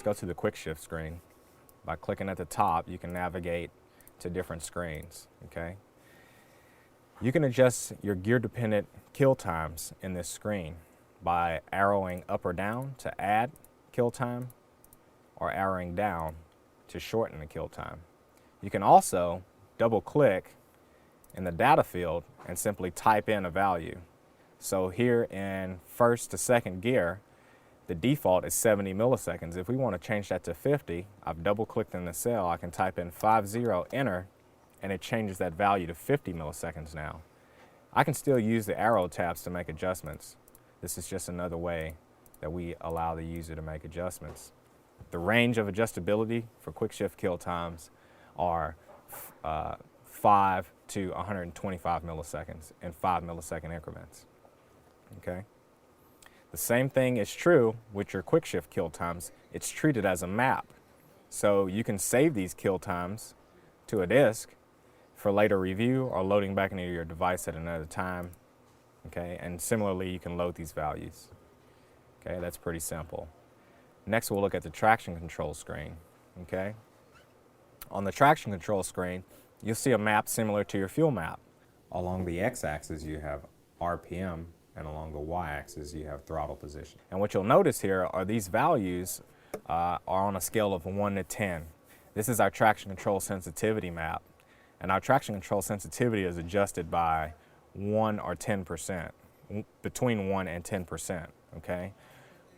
go to the quick shift screen. By clicking at the top, you can navigate to different screens, okay? You can adjust your gear-dependent kill times in this screen by arrowing up or down to add kill time or arrowing down to shorten the kill time. You can also double-click in the data field and simply type in a value. So here in first to second gear, the default is 70 milliseconds. If we want to change that to 50, I've double-clicked in the cell, I can type in 50, enter, and it changes that value to 50 milliseconds now. I can still use the arrow tabs to make adjustments. This is just another way that we allow the user to make adjustments. The range of adjustability for quick shift kill times are 5 to 125 milliseconds in 5 millisecond increments. Okay? The same thing is true with your quick shift kill times. It's treated as a map. So you can save these kill times to a disk for later review or loading back into your device at another time. Okay? And similarly, you can load these values. Okay? That's pretty simple. Next, we'll look at the traction control screen. Okay? On the traction control screen, you'll see a map similar to your fuel map. Along the x-axis, you have RPM, and along the y-axis, you have throttle position. And what you'll notice here are these values are on a scale of 1 to 10. This is our traction control sensitivity map. And our traction control sensitivity is adjusted by 1 or 10%, between 1 and 10%, okay?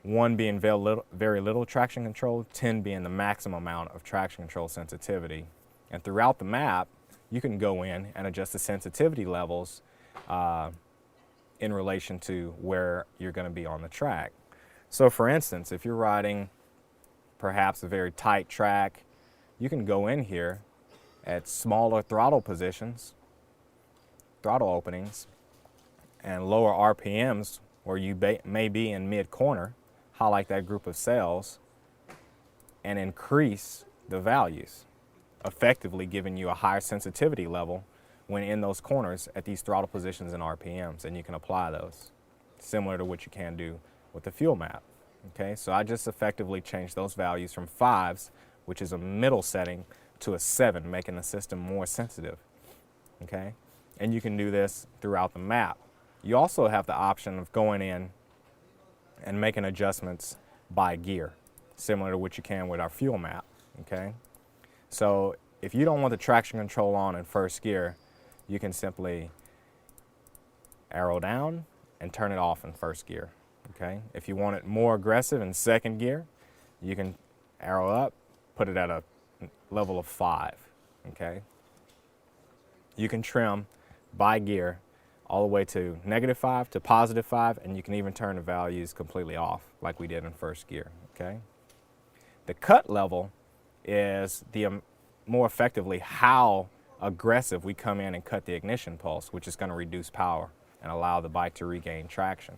1 being very little traction control, 10 being the maximum amount of traction control sensitivity. And throughout the map, you can go in and adjust the sensitivity levels in relation to where you're going to be on the track. So for instance, if you're riding perhaps a very tight track, you can go in here at smaller throttle positions, throttle openings, and lower RPMs where you may be in mid-corner, highlight that group of cells, and increase the values, effectively giving you a higher sensitivity level when in those corners at these throttle positions and RPMs, and you can apply those, similar to what you can do with the fuel map. Okay, so I just effectively changed those values from 5s, which is a middle setting, to a 7, making the system more sensitive. Okay, and you can do this throughout the map. You also have the option of going in and making adjustments by gear, similar to what you can with our fuel map. Okay, so if you don't want the traction control on in first gear, you can simply arrow down and turn it off in first gear. Okay? If you want it more aggressive in second gear, you can arrow up, put it at a level of 5. Okay? You can trim by gear all the way to -5 to +5, and you can even turn the values completely off like we did in first gear. Okay? The cut level is the more effectively how aggressive we come in and cut the ignition pulse, which is going to reduce power and allow the bike to regain traction.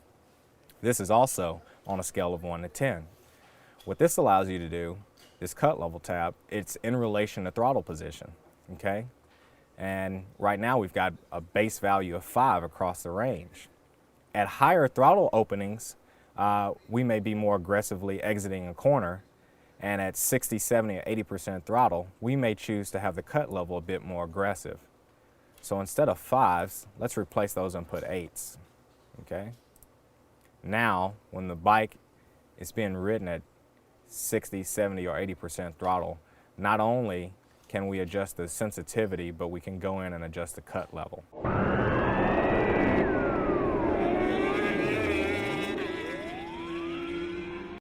This is also on a scale of 1 to 10. What this allows you to do, this cut level tab, it's in relation to throttle position, okay? And right now we've got a base value of 5 across the range. At higher throttle openings, we may be more aggressively exiting a corner, and at 60, 70, or 80% throttle, we may choose to have the cut level a bit more aggressive. So instead of 5s, let's replace those and put 8s, okay? Now, when the bike is being ridden at 60, 70, or 80% throttle, not only can we adjust the sensitivity, but we can go in and adjust the cut level.